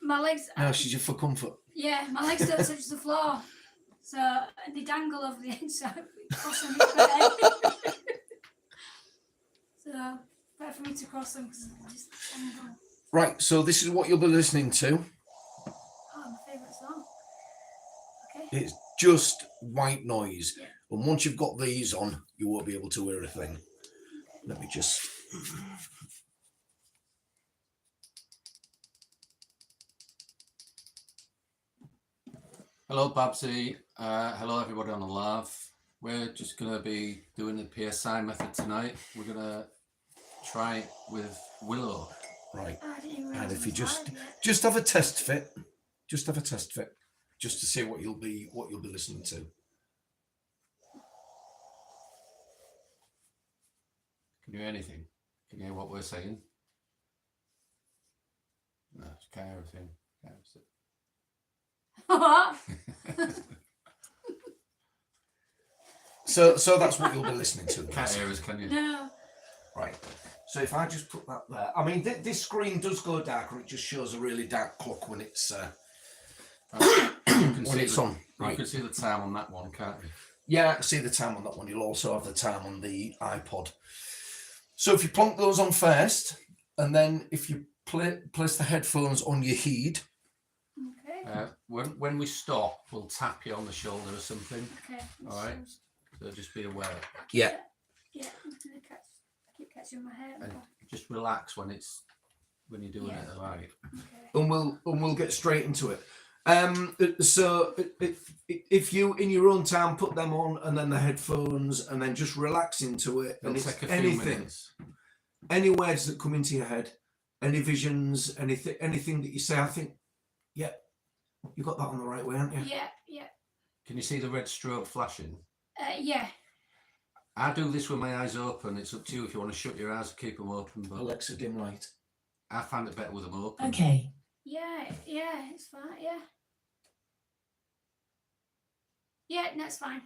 my legs. No, she's just for comfort. Yeah, my legs don't touch the floor, so they dangle over the edge. So cross them is better. So better for me to cross them because they just dangle. Right. So this is what you'll be listening to. Oh, my favourite song. Okay. It's just white noise. Yeah. And once you've got these on, you won't be able to hear a thing. Okay. Let me just. Hello, Babsy. Hello, everybody on the live. We're just going to be doing the PSI method tonight. We're going to try it with Wilo. Right. Oh, And if you just have a test fit, just to see what you'll be listening to. Can you hear anything? Can you hear what we're saying? No, can't hear everything. So that's what you'll be listening to. Can't hear us, can you? No. Right. So if I just put that there, I mean, this screen does go darker. It just shows a really dark clock when it's when it's on. Right. You can see the time on that one, can't you? Yeah, I can see the time on that one. You'll also have the time on the iPod. So if you plonk those on first, and then if you place the headphones on your head. Okay. When we stop, we'll tap you on the shoulder or something. Okay. All right. So just be aware. Yeah. Yeah. I'm gonna keep catching my hair. And just relax when you're doing it. All right. Okay. And we'll get straight into it. So if you in your own time put them on and then the headphones and then just relax into it, It'll and take it's a few anything, minutes. any words that come into your head, any visions, anything that you say, I think, yeah, you got that on the right way, haven't you? Yeah. Yeah. Can you see the red strobe flashing? Yeah. I do this with my eyes open. It's up to you if you want to shut your eyes or keep them open. But Alexa, dim light. I find it better with them open. Okay. Yeah. It's fine. Yeah. Yeah. No, it's fine.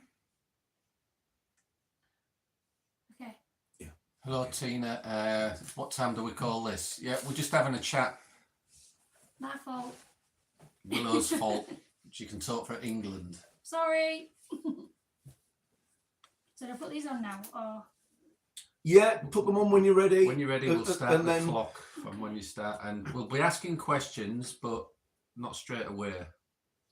Okay. Yeah. Hello, Tina. What time do we call this? Yeah, we're just having a chat. My fault. Willow's fault. She can talk for England. Sorry. So do I put these on now, or? Yeah, put them on when you're ready. When you're ready, we'll start and the then clock from when you start, and we'll be asking questions, but not straight away.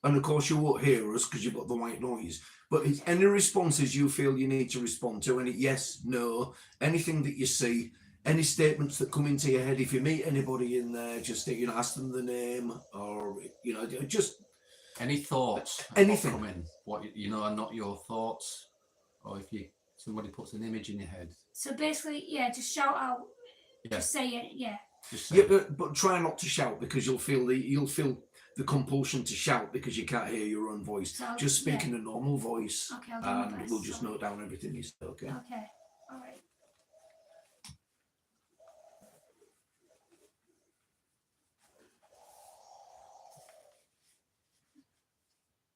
And of course, you won't hear us because you've got the white noise. But it's any responses you feel you need to respond to, any yes, no, anything that you see, any statements that come into your head. If you meet anybody in there, just ask them the name, or just any thoughts. Anything. Come in. What are not your thoughts, or if somebody puts an image in your head. So basically, yeah, just shout out. Yeah. Just say it. Yeah. Just say it. But try not to shout because you'll feel the compulsion to shout because you can't hear your own voice. So, just speak in a normal voice, Okay, I'll do my and best. we'll just note down everything you say. Okay. Okay. All right.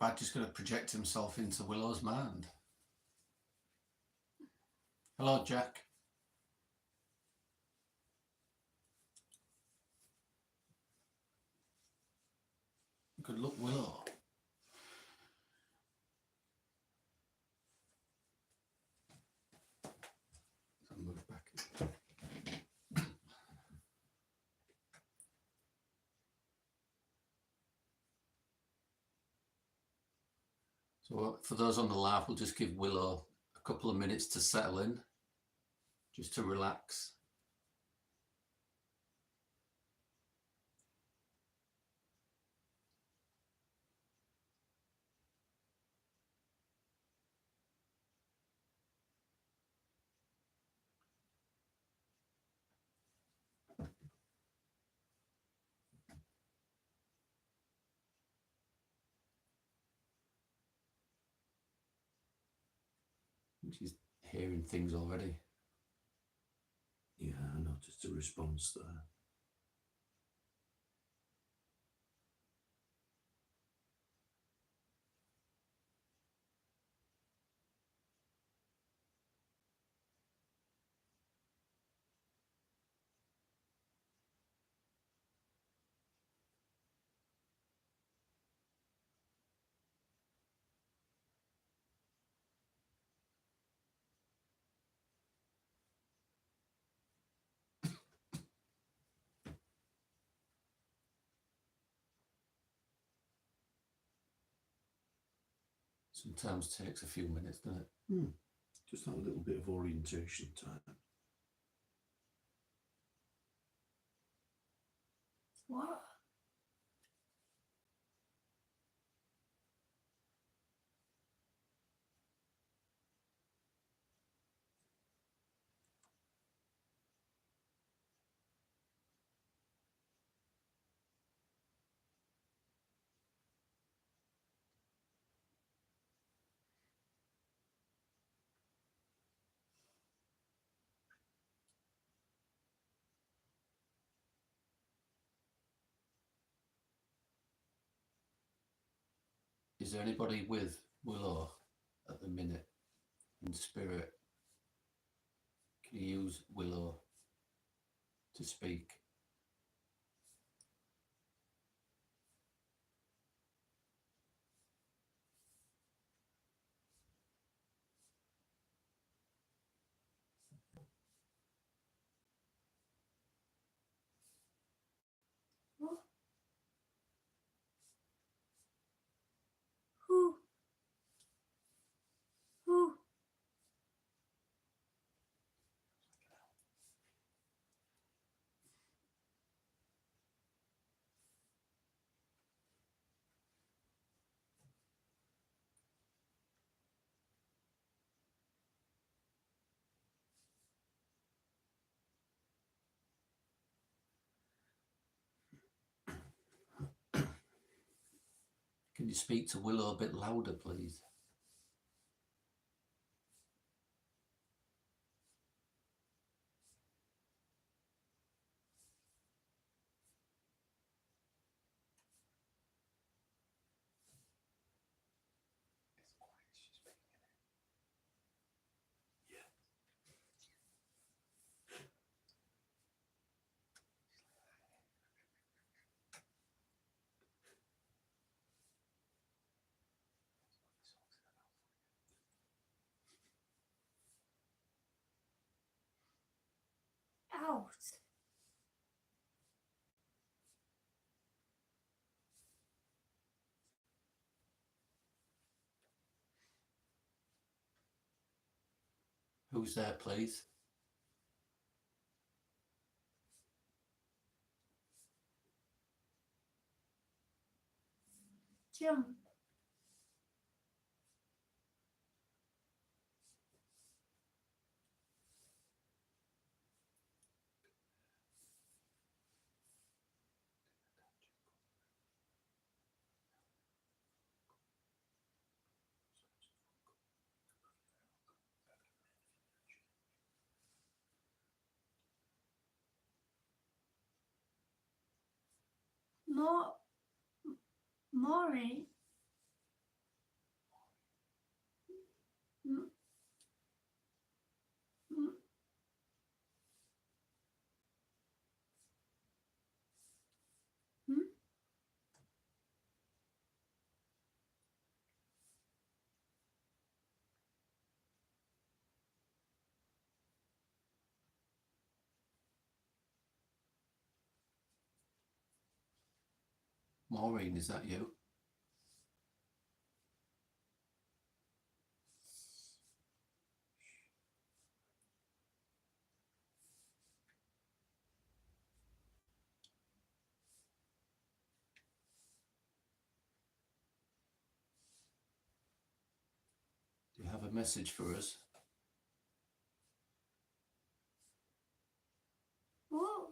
Bad's just going to project himself into Willow's mind. Hello, Jack. Good luck, Willow. I'll move back. So for those on the live, we'll just give Willow a couple of minutes to settle in, just to relax. She's hearing things already. Yeah, I noticed the response there. sometimes takes a few minutes, doesn't it? Just have a little bit of orientation time. What? Is there anybody with Willow at the minute in spirit? Can you use Willow to speak? What? Who? Who? Can you speak to Willow a bit louder, please? Out. Who's there, please? Jump. More. Maury. M- m- hmm? Maureen, is that you? Do you have a message for us? What?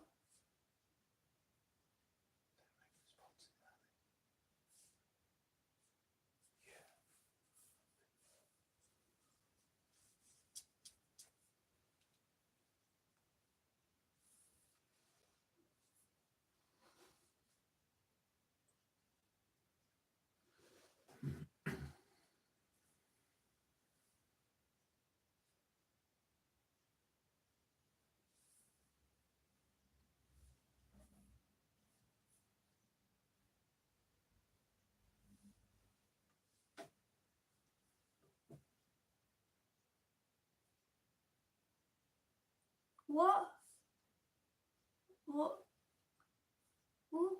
What? What? Who?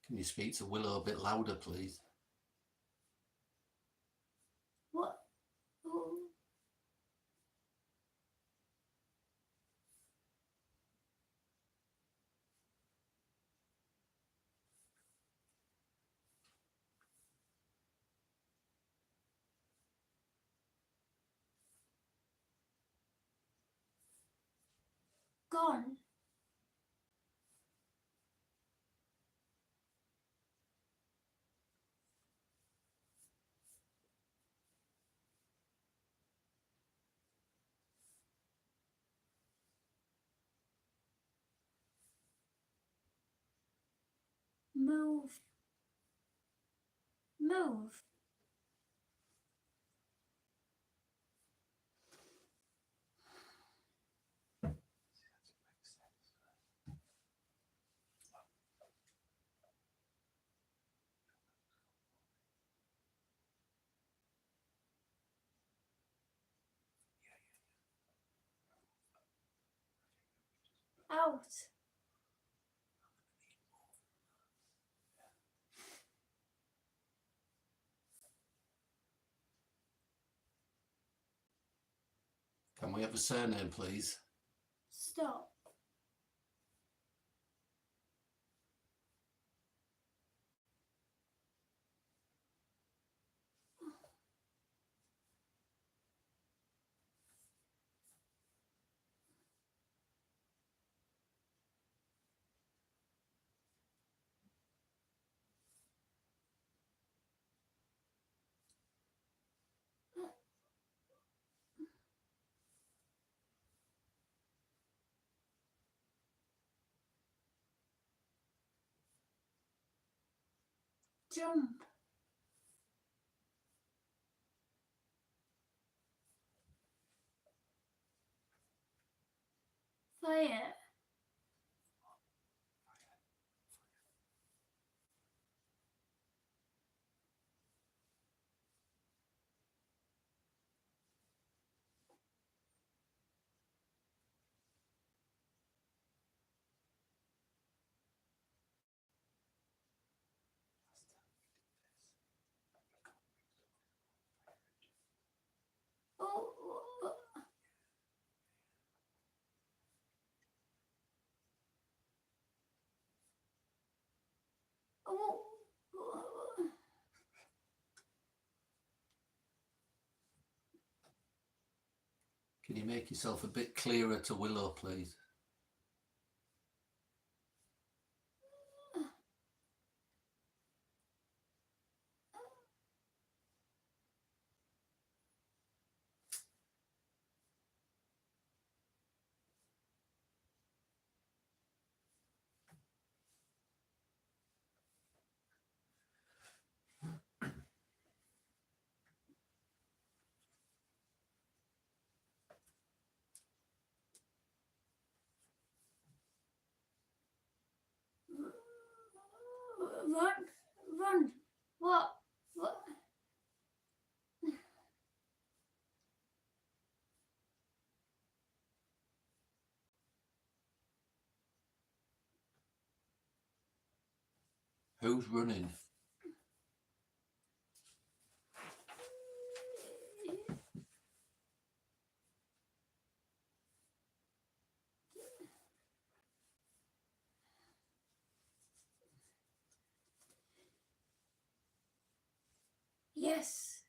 Can you speak to Willow a bit louder, please? What? Oh. Gone. Move. Move. Out. Can we have a surname, please? Stop. Jump. Fire. Oh. Oh. Oh. Can you make yourself a bit clearer to Willow, please? Run. Run. What? What? Who's running? Yes.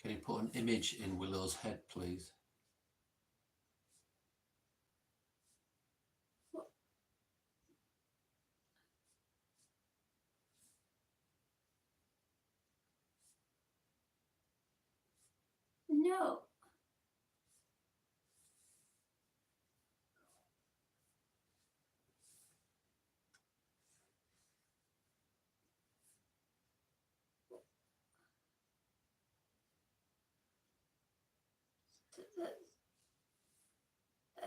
Can you put an image in Willow's head, please? No.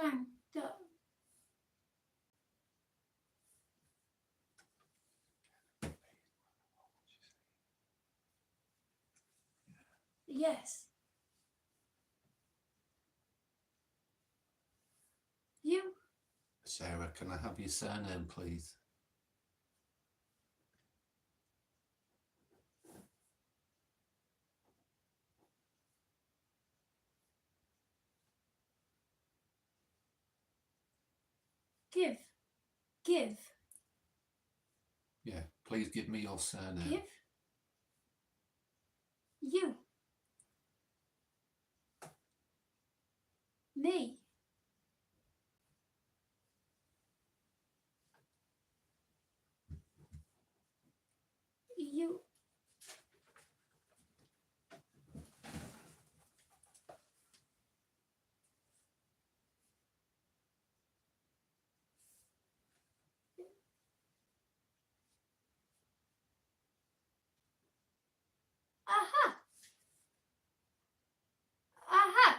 Bang. Yes. You. Sarah, can I have your surname, please? Give. Yeah, please give me your surname. Give. You. Me. You. Aha. Aha.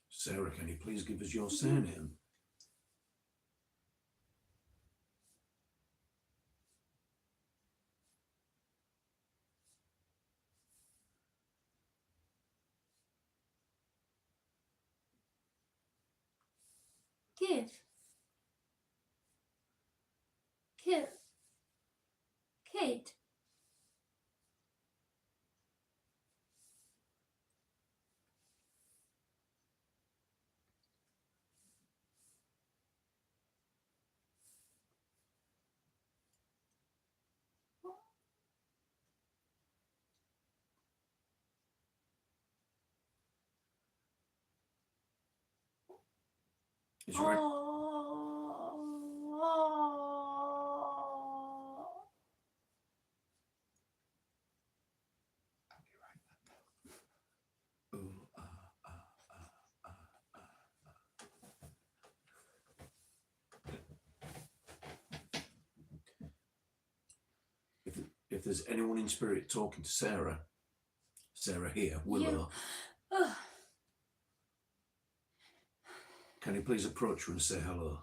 Sarah, can you please give us your surname? Give. Kill. Kid. Is there, if there's anyone in spirit talking to Sarah here, Willow, can you please approach her and say hello?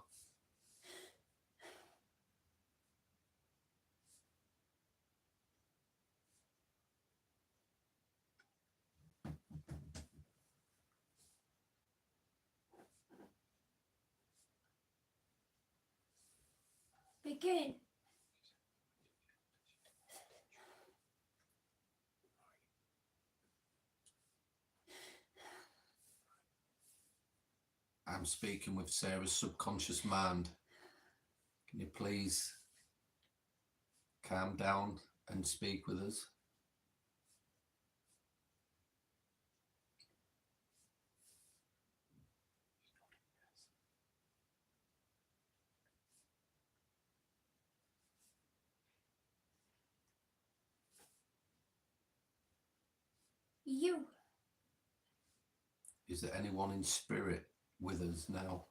Begin. I'm speaking with Sarah's subconscious mind. Can you please calm down and speak with us? You. Is there anyone in spirit with us now?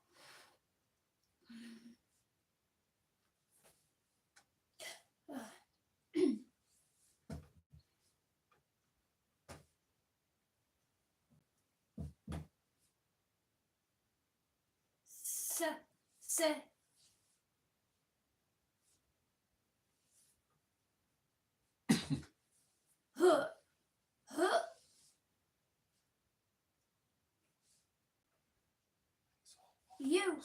Se. Huh. Huh. You.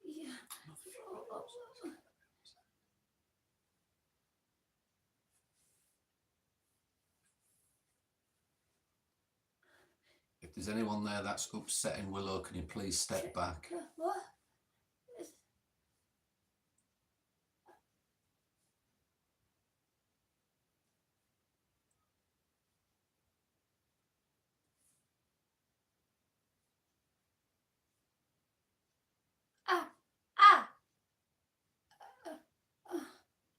Yeah. If there's anyone there that's upsetting Willow, can you please step back? What? Ah. Ah.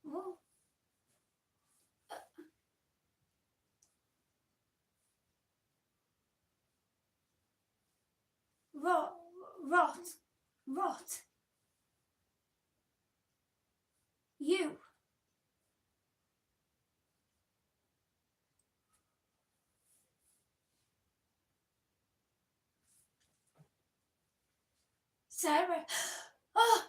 Oh. Rot. You. Sarah. Oh,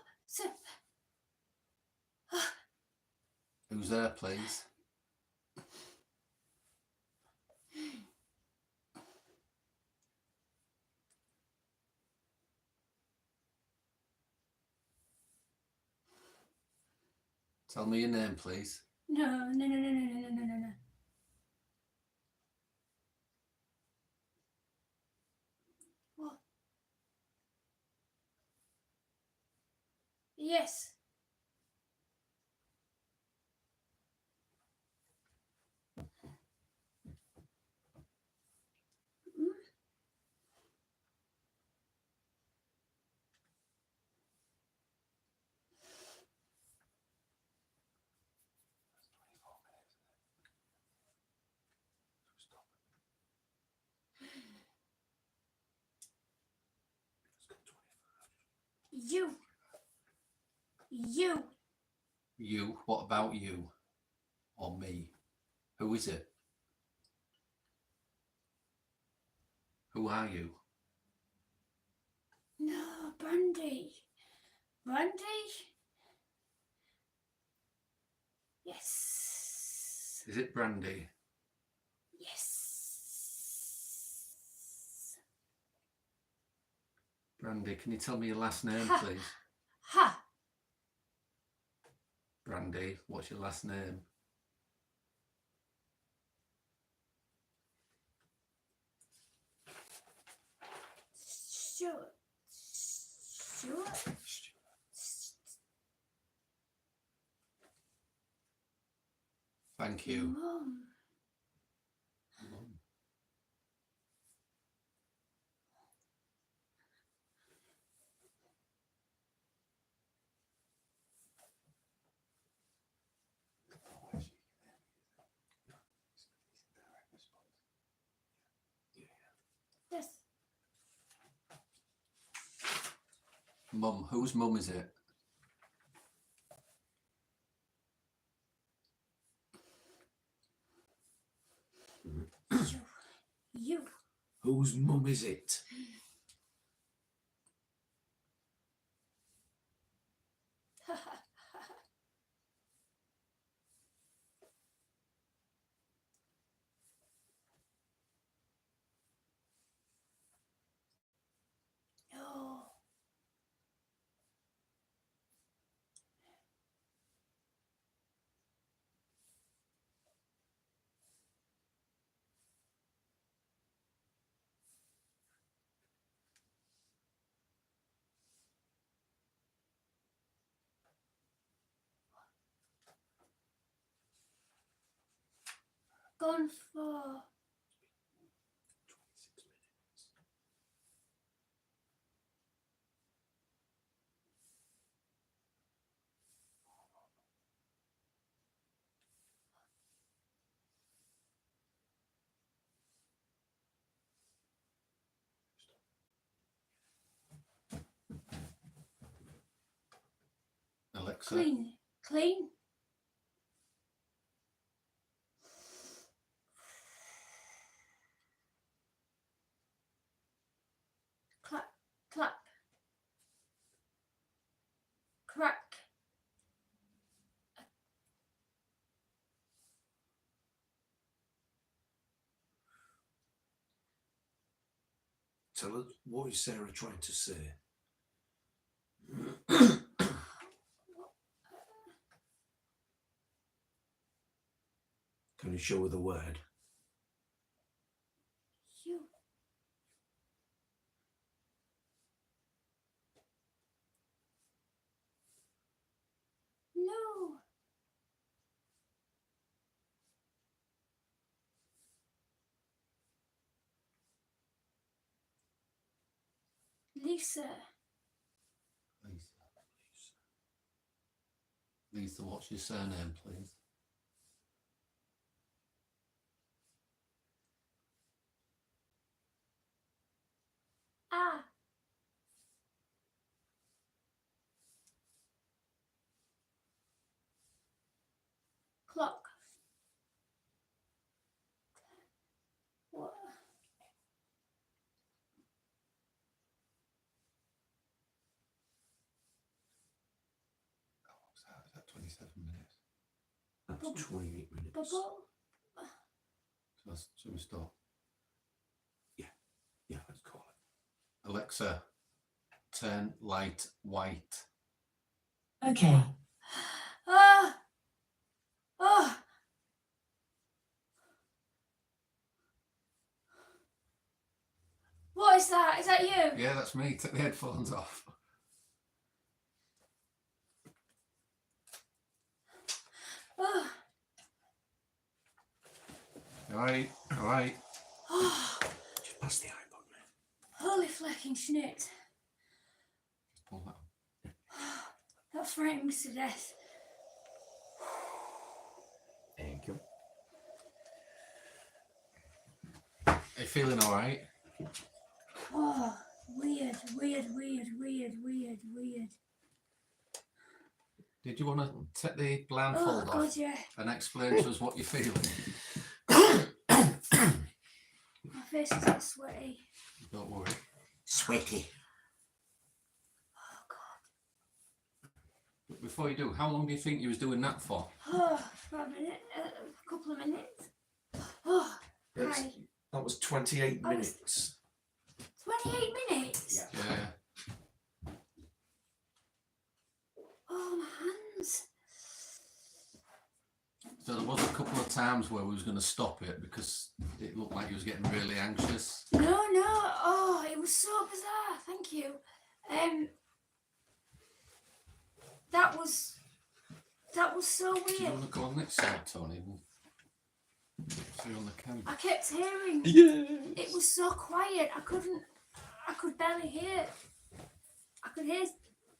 Who's there, please? Tell me your name, please. no. What? Yes. You. You? What about you? Or me? Who is it? Who are you? No, Brandy. Yes. Is it Brandy? Yes. Brandy, can you tell me your last name, Ha. please? Ha. Brandy, what's your last name? Sure. Thank you. Mum. Yes. Mum, whose mum is it? You. Whose mum is it? No. Gone for. Alexa? Clean. Clap. Crack. Tell her, what is Sarah trying to say? Can you show her the word? You. No. Lisa. Lisa, what's your surname, please? Ah. o'clock. What? What's that? Is that 27 minutes? That's 28 minutes. Bubble? Should we stop? Yeah, let's call it. Alexa, turn light white. Okay. Ah! Oh! What is that? Is that you? Yeah, that's me. Take the headphones off. Oh! All right, all right. Oh! Just pass the iPod, man. Holy flecking schnit. Pull that. That frightened me to death. Thank you. Are you feeling all right? Oh, weird, weird, weird, weird, weird, weird. Did you want to take the Oh, blindfold God, off yeah. and explain to us what you're feeling? My face is all sweaty. Don't worry. Sweaty. Oh, God. But before you do, how long do you think you was doing that for? Oh, for a minute, a couple of minutes. Oh, That's- hi. That was 28 I was- minutes. 28 minutes? Yeah. Yeah. Oh, my hands. So there was a couple of times where we was going to stop it because it looked like you was getting really anxious. No, no. Oh, it was so bizarre. Thank you. That was so Do you weird. want to go on this side, Tony? We'll see you on the camera. I kept hearing. Yeah. It was so quiet. I could barely hear. I could hear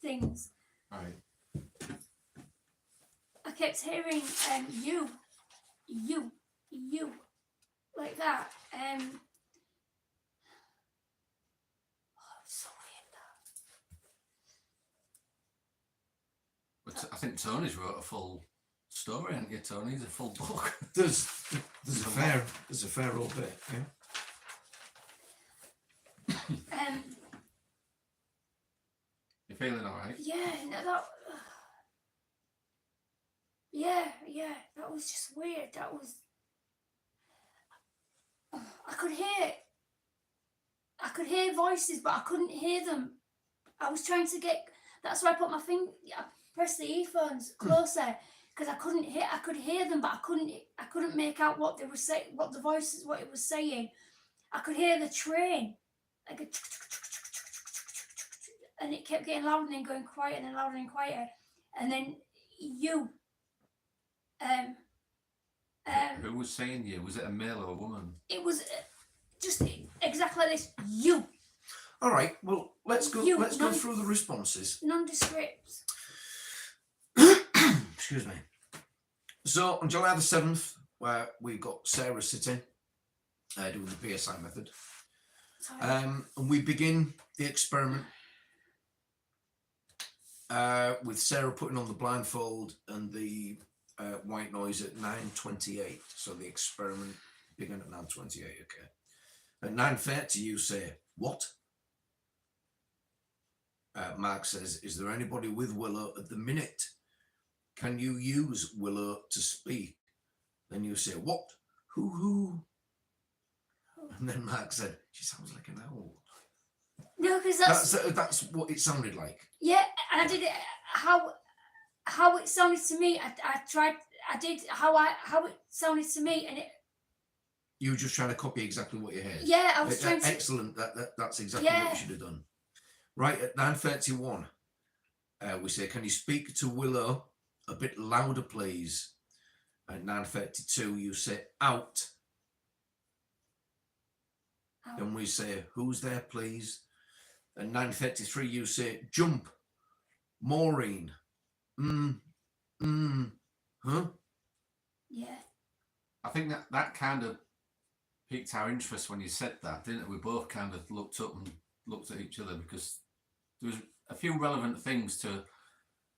things. All right. I kept hearing you, like that. Oh, it's so weird. But I think Tony's wrote a full story, hasn't you, Tony? It's a full book. There's a fair old bit. Yeah. You feeling all right? Yeah, no, yeah, that was just weird. That was. I could hear voices, but I couldn't hear them. I was trying to get. That's why I put my finger. I pressed the earphones closer because I couldn't hear. I could hear them, but I couldn't make out what they were saying. What the voices, what it was saying. I could hear the train, like a. And it kept getting louder and then going quiet and then louder and quieter. And then you. Who was saying you? Was it a male or a woman? It was just exactly like this. You. All right. Well, let's go. You, Let's go non- through the responses. Nondescript. Excuse me. So on July the 7th, where we've got Sarah sitting, doing the PSI method, Sorry. and we begin the experiment with Sarah putting on the blindfold and the white noise at 9:28. So the experiment began at 9:28. Okay. At 9:30, you say what? Mark says, "Is there anybody with Willow at the minute? Can you use Willow to speak?" Then you say, "What? Who?" And then Mark said, "She sounds like an owl." No, because That's what it sounded like. yeah, and I did it how it sounded to me. I did how it sounded to me, and it. You were just trying to copy exactly what you heard. Yeah, I was trying to. Excellent. That's exactly what you should have done. Right at 9:31, we say, "Can you speak to Willow a bit louder, please?" At 9:32, you say, "Out." Oh. Then we say, "Who's there, please?" At 9:33, you say, "Jump, Maureen." Huh? Yeah. I think that kind of piqued our interest when you said that, didn't it? We both kind of looked up and looked at each other because there was a few relevant things to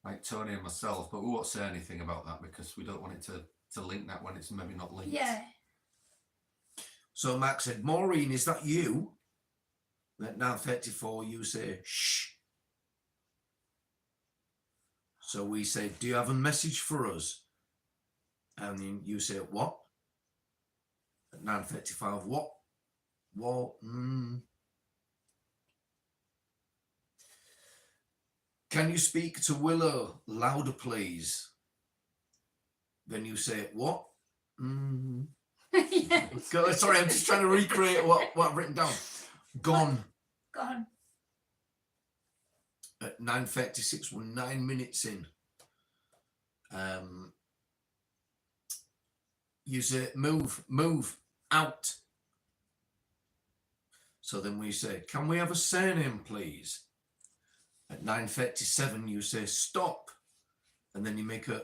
like Tony and myself, but we won't say anything about that because we don't want it to to link that when it's maybe not linked. Yeah. So Mark said, Maureen, is that you? At 9:34, you say, shh. So we say, do you have a message for us? And then you say, what? At 9:35, what? What? Can you speak to Willow louder, please? Then you say, what? Yeah. Sorry, I'm just trying to recreate what I've written down. Gone. Gone. At 9:36, we're 9 minutes in. You say, move, out. So then we say, can we have a surname, please? At 9:37, you say, stop. And then you make a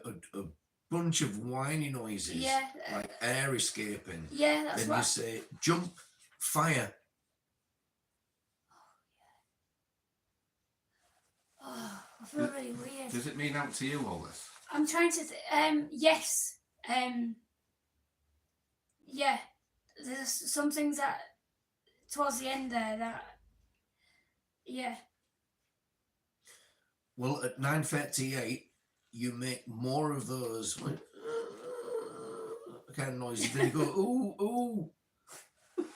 bunch of whiny noises. Yeah. Like air escaping. Yeah, that's Then what. you say, jump, fire. Oh, I feel really weird. Does it mean out to you all this? I'm trying to. Yes. Yeah. There's some things that towards the end there that. Yeah. Well, at 9:38, you make more of those like, kind of noises. Then you go, ooh, ooh.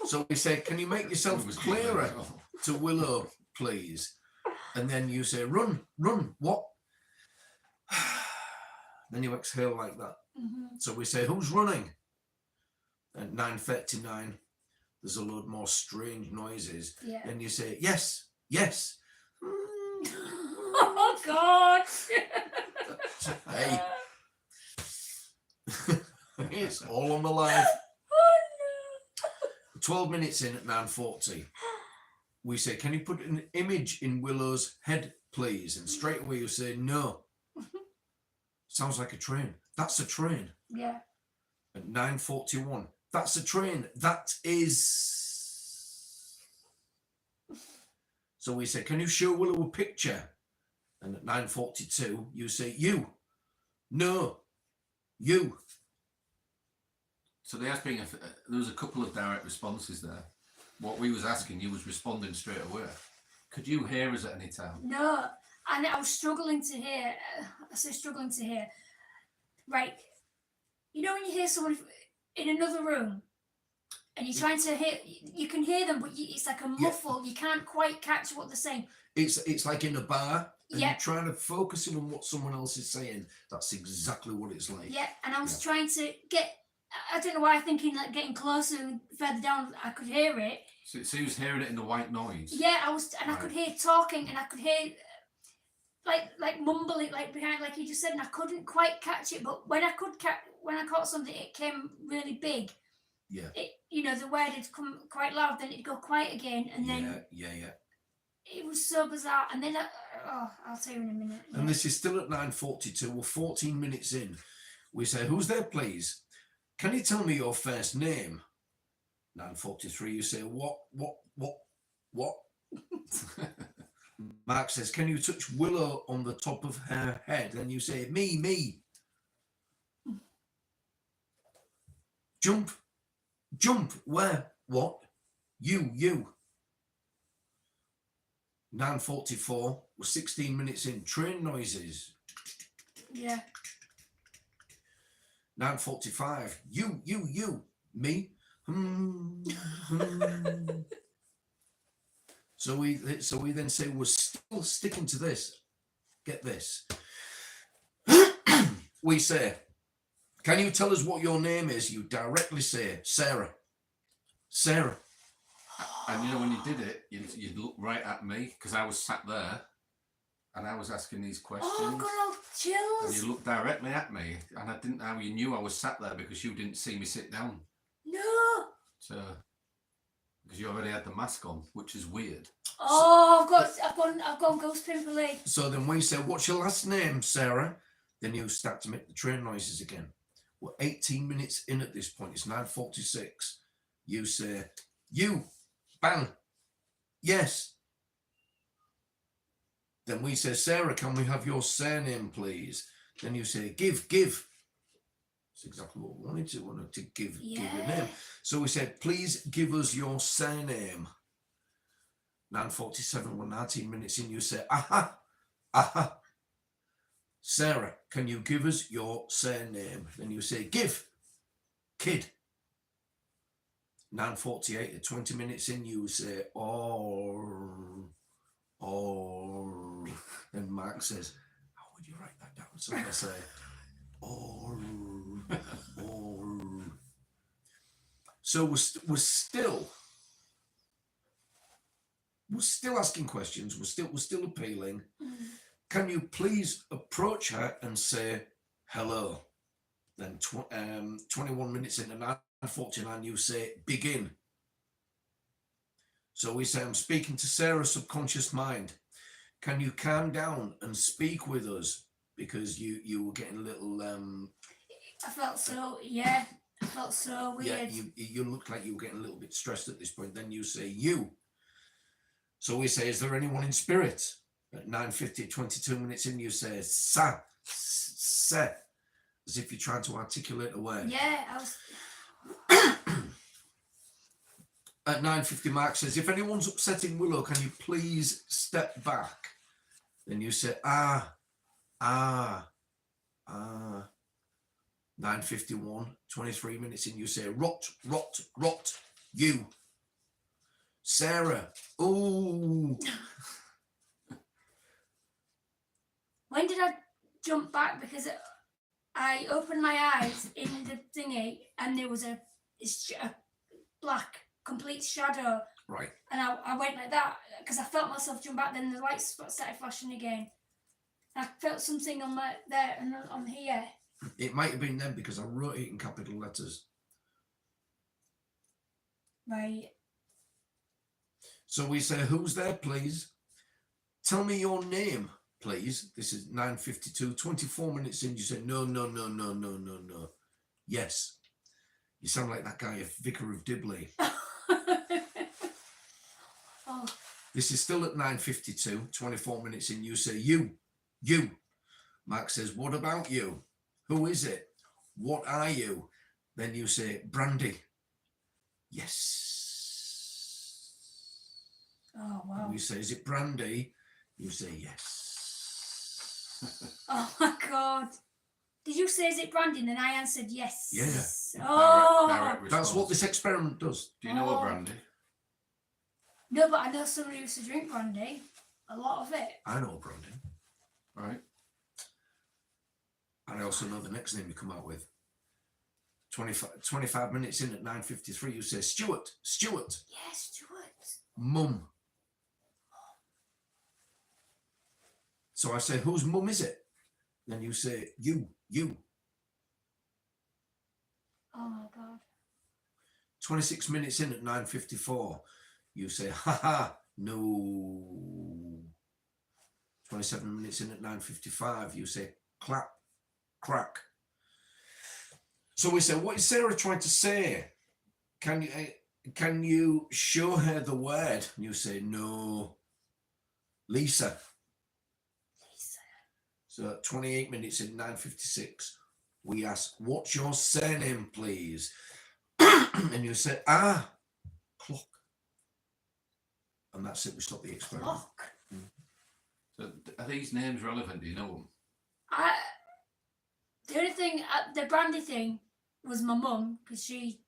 So we say, can you make yourself clearer to Willow, please? And then you say, run, what? Then you exhale like that. Mm-hmm. So we say, who's running? At 9:39, there's a load more strange noises. Yeah. Then you say, yes. Oh God. Hey. It's all on the live. Oh 12 minutes in at 9:40, we say, can you put an image in Willow's head, please? And straight away you say, no. Sounds like a train. That's a train. no. Yeah. At 9:41, that's a train. That is. So we say, can you show Willow a picture? And at 9:42, you say, you. No. You. So there has been there was a couple of direct responses there. What we was asking, you was responding straight away. Could you hear us at any time? No, and I was struggling to hear. I say struggling to hear. Right, you know when you hear someone in another room, and you're trying to hear, you can hear them, but it's like a muffle. You can't quite catch what they're saying. It's like in a bar, and Yeah. you're trying to focus in on what someone else is saying. That's exactly what it's like. Yeah, and I was trying to get. I don't know why, thinking like getting closer and further down, I could hear it. So you was hearing it in the white noise? Yeah, I was, and Right. I could hear talking, and I could hear like mumbling, like behind, like you just said, and I couldn't quite catch it. But when I caught something, it came really big. Yeah. It, the word had come quite loud, then it'd go quiet again, and then Yeah. it was so bizarre. And then I'll tell you in a minute. Yeah. And this is still at 9:42. We're 14 minutes in. We say, who's there, please? Can you tell me your first name? 9:43. You say, what? Mark says, can you touch Willow on the top of her head? And you say, me. Jump. Where? What? You. 9:44. We're 16 minutes in. Train noises. Yeah. 9:45. You. Me. So we then say we're still sticking to this. Get this. We say, can you tell us what your name is? You directly say, Sarah. And when you did it, you'd look right at me because I was sat there and I was asking these questions. Oh, I've got all And chills. you looked directly at me, and I didn't know how you knew I was sat there because you didn't see me sit down. No. So, because you already had the mask on, which is weird. Oh, I've gone ghost pimply. So then we say, what's your last name, Sarah? Then you start to make the train noises again. We're 18 minutes in at this point. It's 9:46. You say, you. Bang. Yes. Then we say, Sarah, can we have your surname, please? Then you say, give. It's exactly what we wanted to. We wanted to give a Yeah. name. So we said, please give us your surname. 9:47, we're 19 minutes in. You say, aha, aha. Sarah, can you give us your surname? Then you say, give, kid. 9:48, at 20 minutes in, you say, or. Then Mark says, how would you write that down? So I say, or. So we're still asking questions. We're still appealing. Can you please approach her and say hello? Then 21 minutes into 9:49, you say begin. So we say, I'm speaking to Sarah's subconscious mind. Can you calm down and speak with us? Because you were getting a little I felt so, yeah, I felt so weird. yeah, you looked like you were getting a little bit stressed at this point. Then you say you. So we say, is there anyone in spirit? At 9:50, 22 minutes in, you say sa, as if you're trying to articulate a word. Yeah, I was. At 9:50, Mark says, if anyone's upsetting Willow, can you please step back? Then you say, 9:51, 23 minutes in, you say, rot, you. Sarah, ooh. When did I jump back? Because I opened my eyes in the thingy and there was a black, complete shadow. Right. And I went like that because I felt myself jump back. Then the lights started flashing again. I felt something on my there and on here. It might have been then because I wrote it in capital letters. Right. So we say, who's there, please? Tell me your name, please. This is 9:52, 24 minutes in. You say, no. Yes. You sound like that guy, Vicar of Dibley. Oh. This is still at 9:52, 24 minutes in. You say, you. Mark says, what about you? Who is it? What are you? Then you say, Brandy. Yes. Oh, wow. We say, is it Brandy? You say, yes. Oh my God. Did you say, is it Brandy? And then I answered yes. Yeah. Oh. Direct That's what response. this experiment does. Do you know Oh. a brandy? No, but I know someone who used to drink brandy. A lot of it. I know Brandy. Right. And I also know the next name you come out with. 25 minutes in at 9:53, you say, Stuart. Yes, Stuart. Mum. So I say, whose mum is it? Then you say, you. Oh my God. 26 minutes in at 9:54, you say, haha, no. 27 minutes in at 9:55, you say, clap, crack. So we say, what is Sarah trying to say? Can you show her the word? And you say, no. Lisa. So at 28 minutes in 9:56, we ask, what's your surname, please? And you say, clock. And that's it, we stop the experiment. Clock. So are these names relevant? Do you know them? The only thing, the brandy thing was my mum because she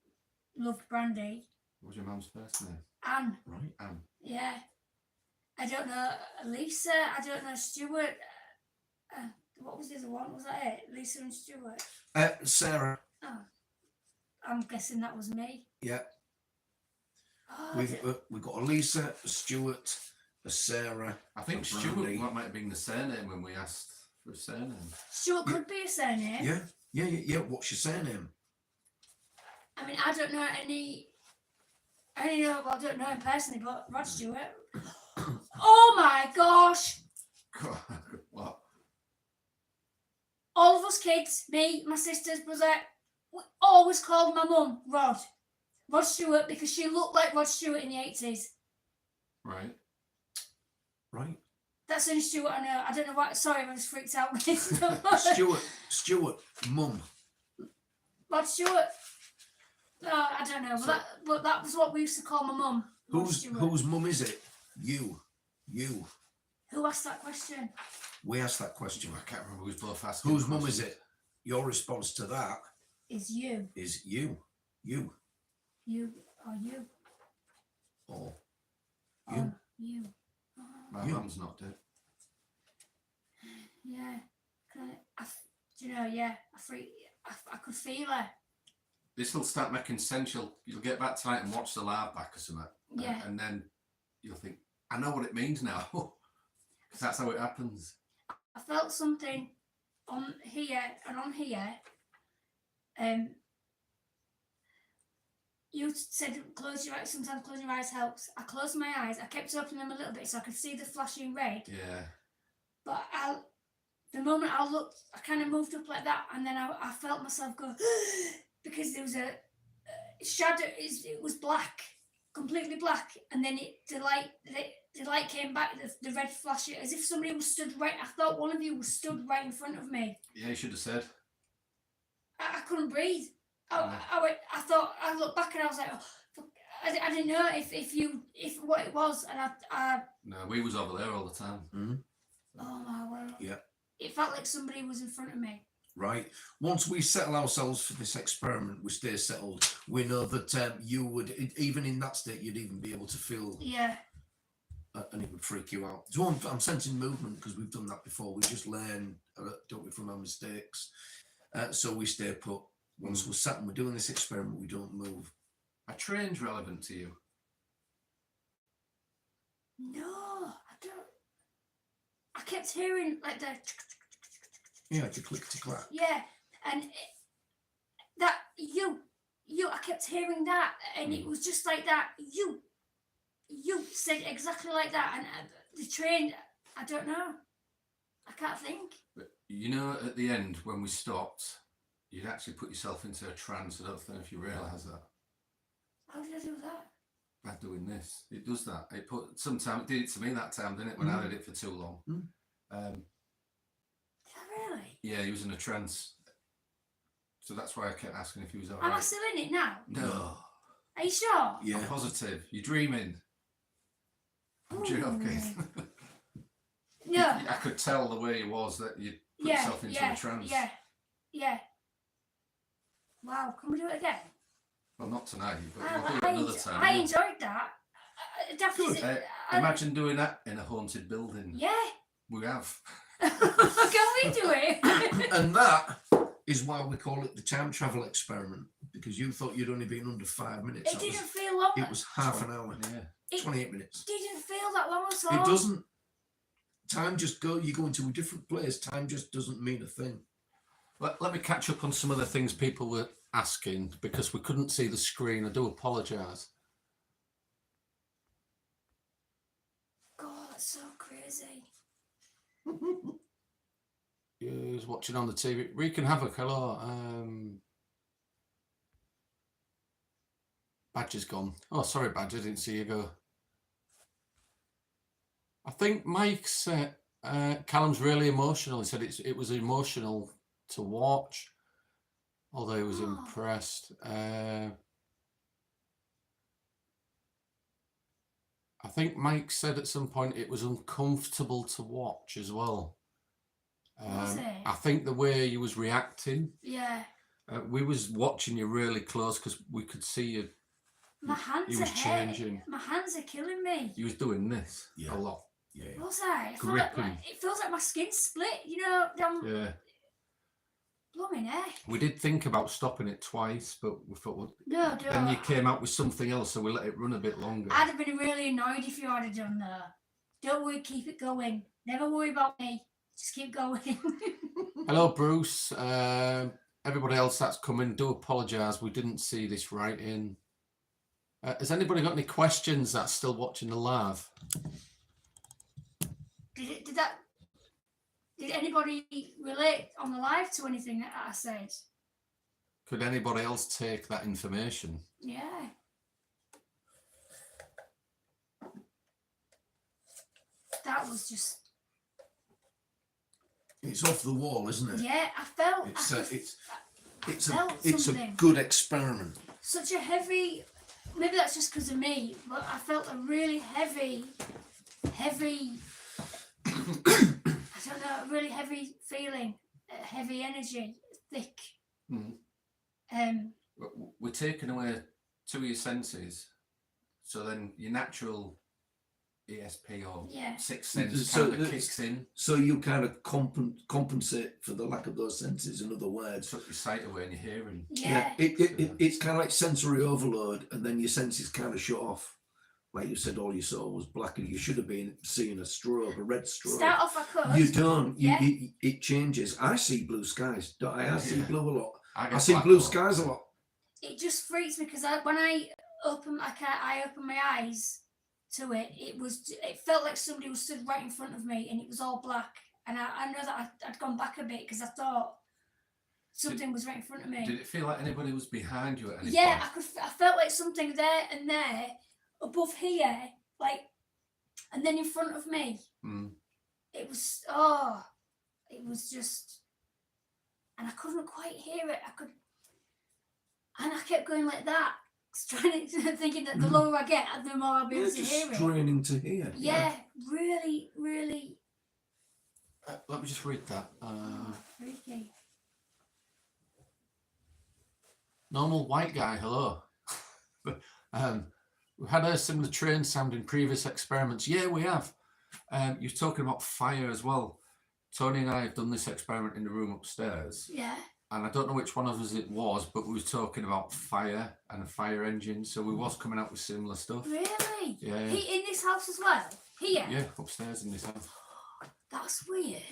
loved brandy. What was your mum's first name? Anne. Right. Anne. Yeah. I don't know Lisa. I don't know Stuart. What was the other one? Was that it? Lisa and Stuart. Sarah. Oh, I'm guessing that was me. Yeah. Oh, We've got a Lisa, a Stuart, a Sarah. I think a Stuart Brandy. might have been the surname when we asked for a surname. Stuart could be a surname. Yeah. What's your surname? I mean, I don't know any. I only know. Well, I don't know him personally, but Rod Stewart. Oh my gosh! What? All of us kids, me, my sisters, brother, we always called my mum Rod Stewart, because she looked like Rod Stewart in the 80s. Right. That's the only Stewart I know. I don't know why. Sorry, I was freaked out. Stuart, mum. Rod Stewart. No, I don't know. So- But that was what we used to call my mum. Rod Stewart. Whose mum is it? You. Who asked that question? We asked that question. I can't remember who's both asking. Whose mum is it? Your response to that Is you. is you. You. You or you. Or Or you. you. My You. mum's not dead. Yeah. Do you know, yeah. I could feel her. This will start making sense. You'll get back tonight and watch the live back or something. Yeah. And then you'll think, I know what it means now. Because that's how it happens. I felt something on here and on here. You said close your eyes. Sometimes closing your eyes helps. I closed my eyes. I kept opening them a little bit so I could see the flashing red. Yeah. But the moment I looked, I kind of moved up like that, and then I felt myself go because there was a shadow. It was black, completely black, and then the light came back. The red flash, as if somebody was stood right. I thought one of you was stood right in front of me. Yeah, you should have said. I couldn't breathe. I thought I looked back and I was like, oh, fuck. I didn't know if what it was, and I No, we was over there all the time. Mm-hmm. oh my word. Yeah. It felt like somebody was in front of me. Right. Once we settle ourselves for this experiment, we stay settled. We know that you would, even in that state, you'd even be able to feel, Yeah. and it would freak you out. So I'm sensing movement because we've done that before. We just learn, don't we, from our mistakes. So we stay put. Once we're sat and we're doing this experiment, we don't move. Are trains relevant to you? No, I don't. I kept hearing like the Yeah, to click to clack. yeah, and that you. I kept hearing that, and it was just like that. You said exactly like that, and the train. I don't know. I can't think. But you know, at the end when we stopped, you'd actually put yourself into a trance. I don't know if you realise that. How did I do that? By doing this, it does that. Sometimes it did it to me that time, didn't it? When I did it for too long. Mm. Did I really? Yeah, he was in a trance. So that's why I kept asking if he was Am alright. I still in it now? No, Are you sure? Yeah. I'm positive. You're dreaming. I'm joking. No. I could tell the way he was that you put yourself into a trance. Yeah. Wow, can we do it again? Well, not tonight, but we'll do it another time. I enjoyed that. Good. Imagine doing that in a haunted building. Yeah. We have. Can we do it? And that is why we call it the time travel experiment, because you thought you'd only been under 5 minutes. It didn't feel long. It was half an hour. Yeah. 28 minutes. Didn't feel that long at all. It doesn't. Time just you go into a different place. Time just doesn't mean a thing. Let me catch up on some of the things people were asking because we couldn't see the screen. I do apologise. God, that's so crazy. Who's watching on the TV? Wreaking Havoc, hello. Badger's gone. Oh, sorry, Badger, didn't see you go. I think Mike said Callum's really emotional. He said it was emotional to watch, although he was impressed. I think Mike said at some point it was uncomfortable to watch as well. Was it? I think the way he was reacting. Yeah. We was watching you really close because we could see you. My hands He was changing. My hands are killing me. He was doing this a lot. Yeah. Was I? Gripping. It feels like my skin split. You know, Yeah. blooming heck. We did think about stopping it twice, but we thought, well, No, then you came out with something else, so we let it run a bit longer. I'd have been really annoyed if you had done that. Don't worry, keep it going. Never worry about me. Just keep going. Hello, Bruce. Everybody else that's coming, do apologise. We didn't see this right in. Has anybody got any questions that's still watching the live? Did anybody relate on the live to anything that I said? Could anybody else take that information? Yeah. That was just. It's off the wall, isn't it? Yeah, I felt. It's felt it's something. a good experiment. Such a heavy. Maybe that's just because of me, but I felt a really heavy. I don't know, a really heavy feeling, heavy energy, thick. We're taking away 2 of your senses, so then your natural ESP or sixth sense kind of kicks in. So you kind of compensate for the lack of those senses. In other words, took your sight away and your hearing. Yeah. It's kind of like sensory overload, and then your senses kind of shut off. Like you said, all you saw was black, and you should have been seeing a strobe, a red strobe. Start off, I could. You don't. It changes. I see blue skies. Don't I? I see blue a lot. I see blue skies a lot. It just freaks me because when I open my eyes to it, it felt like somebody was stood right in front of me, and it was all black. And I know that I'd gone back a bit because I thought something was right in front of me. Did it feel like anybody was behind you at any point? I felt like something there and there, above here, like, and then in front of me. It was just, and I couldn't quite hear it. And I kept going like that, thinking that the lower I get, the more I'll be able to hear it. Straining to hear. Yeah, really, really. Let me just read that. Freaky. Normal white guy, hello. We've had a similar train sound in previous experiments. Yeah, we have. You're talking about fire as well. Tony and I have done this experiment in the room upstairs. Yeah. And I don't know which one of us it was, but we were talking about fire and a fire engine. So we was coming out with similar stuff. Really? Yeah. In this house as well? Here? Yeah, upstairs in this house. That's weird.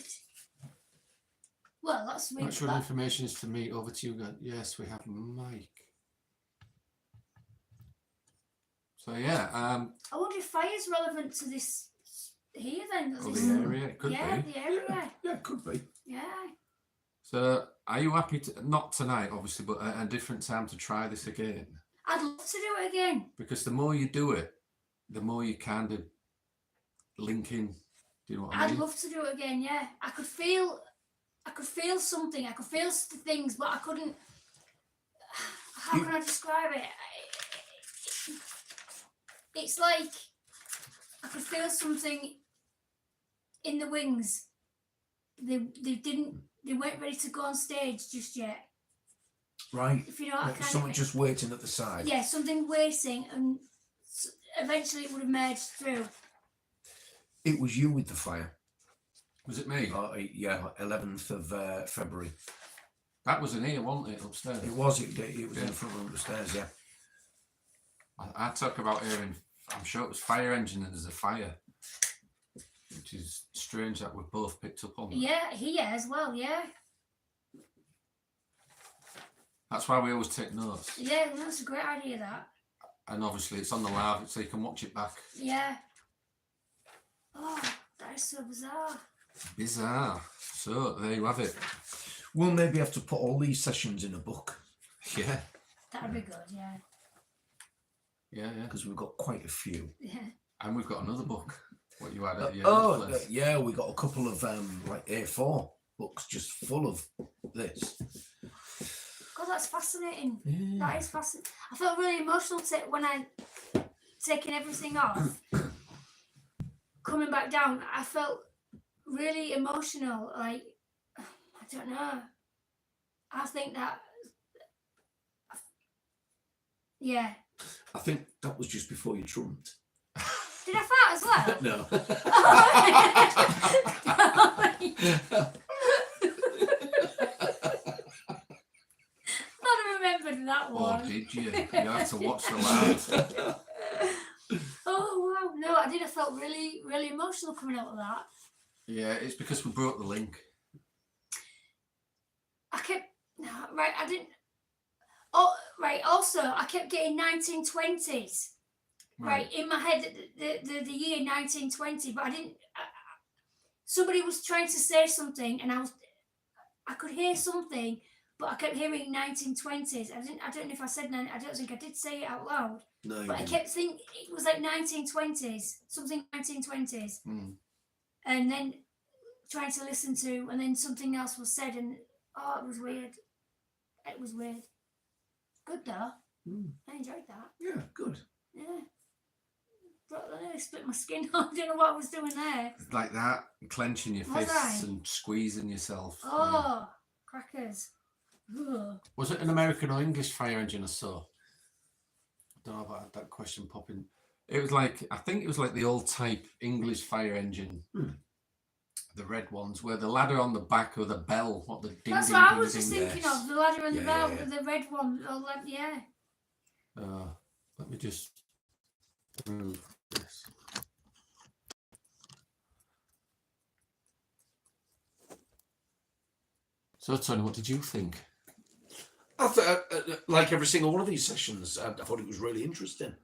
Well, that's weird. Actual information is to me. Over to you, guys. Yes, we have Mike. So yeah. I wonder if fire's relevant to this here then. The area, it could be. The area. Yeah, it could be. Yeah. So, are you happy to, not tonight, obviously, but at a different time to try this again? I'd love to do it again. Because the more you do it, the more you kind of link in. Do you know what I mean? I'd love to do it again, yeah. I could feel something. I could feel things, but I couldn't. How can I describe it? It's like I could feel something in the wings. They weren't ready to go on stage just yet. Right. If you know what I Someone just waiting at the side. Yeah, something waiting, and eventually it would have merged through. It was you with the fire. Was it me? Yeah, 11th of February. That was in here, wasn't it, upstairs? It was. It was in the front room upstairs, yeah. I talk about hearing, I'm sure it was fire engine and there's a fire. Which is strange that we've both picked up on that. Yeah, he as well, yeah. That's why we always take notes. Yeah, that's a great idea, that. And obviously it's on the live, so you can watch it back. Yeah. Oh, that is so bizarre. Bizarre. So, there you have it. We'll maybe have to put all these sessions in a book. Yeah. That'd be good, yeah. Yeah. Because we've got quite a few. Yeah. And we've got another book. What you had at the end. Yeah, we got a couple of like A4 books just full of this. God, that's fascinating. Yeah. That is fascinating. I felt really emotional when I taking everything off, coming back down. I felt really emotional. Like, I don't know. I think that. Yeah. I think that was just before you trumped. Did I fart as well? No. I remembered that one. Oh, did you? You had to watch the live. Oh wow! No, I did. I felt really, really emotional coming out of that. Yeah, it's because we broke the link. I didn't. Oh, right. Also, I kept getting 1920s. Right, in my head, the year 1920, but I didn't. Somebody was trying to say something, and I could hear something, but I kept hearing 1920s. I don't know if I said. I don't think I did say it out loud. No, but I kept thinking it was like 1920s, something 1920s, and then trying to listen to, and then something else was said, and it was weird. It was weird. Good though. I enjoyed that. Yeah, good. Yeah. But I nearly split my skin. I don't know what I was doing there. Like that, clenching your Was fists I? and squeezing yourself. Yeah. Oh, crackers. Ugh. Was it an American or English fire engine I saw? I don't know if I had that question popping. It was like, I think it was like the old type English fire engine. The red ones, where the ladder on the back of the bell, what the ding, That's ding, what I ding, was just ding, thinking yes. of. The ladder and the bell, Yeah. the red one. Oh, yeah. Let me just move this. So, Tony, what did you think? I thought, like every single one of these sessions, I thought it was really interesting.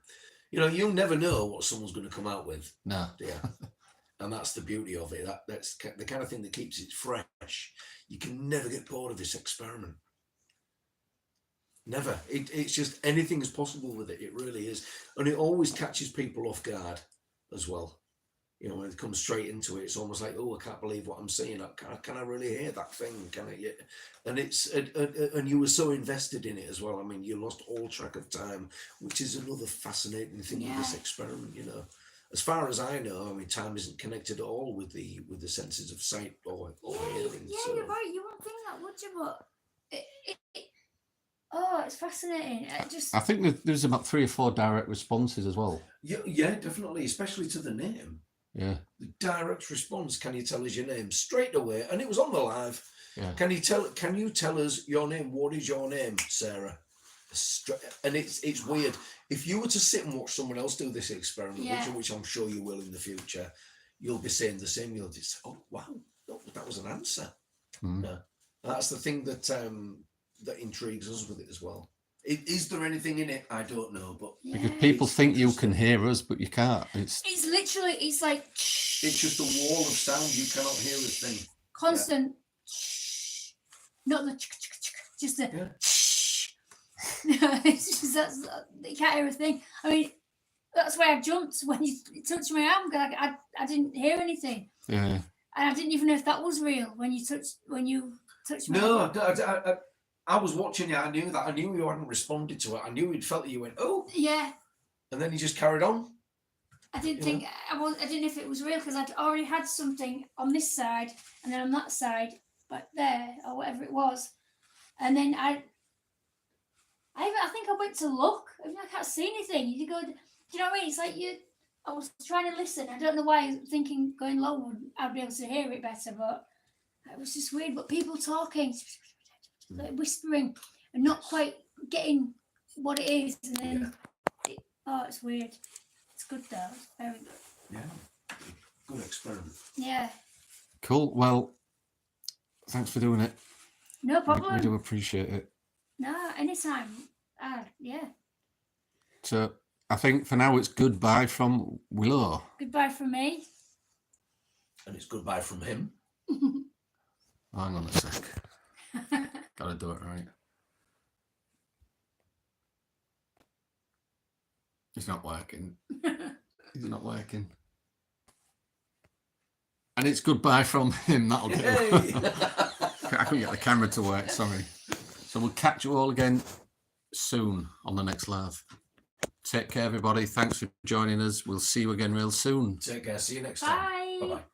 You know, you never know what someone's going to come out with. No. Yeah. And that's the beauty of it. That's the kind of thing that keeps it fresh. You can never get bored of this experiment. Never. It's just anything is possible with it. It really is. And it always catches people off guard as well. You know, when it comes straight into it, it's almost like, oh, I can't believe what I'm seeing. Can I really hear that thing? Can I? Yeah. And and you were so invested in it as well. I mean, you lost all track of time, which is another fascinating thing with this experiment. You know, as far as I know, I mean, time isn't connected at all with the senses of sight or hearing. Yeah, so. you're right. You wouldn't think that, would you? But oh, it's fascinating. I think there's about 3 or 4 direct responses as well. Yeah, definitely, especially to the name. Yeah. The direct response, can you tell us your name straight away? And it was on the live. Yeah. Can you tell us your name? What is your name, Sarah? And it's weird. If you were to sit and watch someone else do this experiment, which I'm sure you will in the future, you'll be saying the same. You'll just, oh wow, that was an answer. No, that's the thing that that intrigues us with it as well. Is there anything in it? I don't know, but Because people think you can hear us, but you can't. It's literally, it's like it's just a wall of sound. You cannot hear a thing. Constant. Not the just the. It's just you can't hear a thing. I mean, that's why I jumped when you touched my arm, because I didn't hear anything. Yeah. And I didn't even know if that was real when you touched my No, I was watching you. I knew that. I knew you hadn't responded to it. I knew he'd felt it. You went, oh. Yeah. And then he just carried on. I didn't think I didn't know if it was real, because I'd already had something on this side and then on that side, but there or whatever it was, and then I think I went to look. I mean, I can't see anything. You go, do you know what I mean? It's like I was trying to listen. I don't know why. I was thinking going low I'd be able to hear it better, but it was just weird. But people talking, like whispering, and not quite getting what it is, and then it's weird. It's good though. It's very good. Yeah. Good experiment. Yeah. Cool. Well, thanks for doing it. No problem. We do appreciate it. No, anytime. Yeah. So I think for now it's goodbye from Wilo. Goodbye from me. And it's goodbye from him. Hang on a sec. Gotta do it right. It's not working. It's not working. And it's goodbye from him. That'll do. I couldn't get the camera to work. Sorry. So we'll catch you all again soon on the next live. Take care, everybody. Thanks for joining us. We'll see you again real soon. Take care. See you next time. Bye. Bye-bye.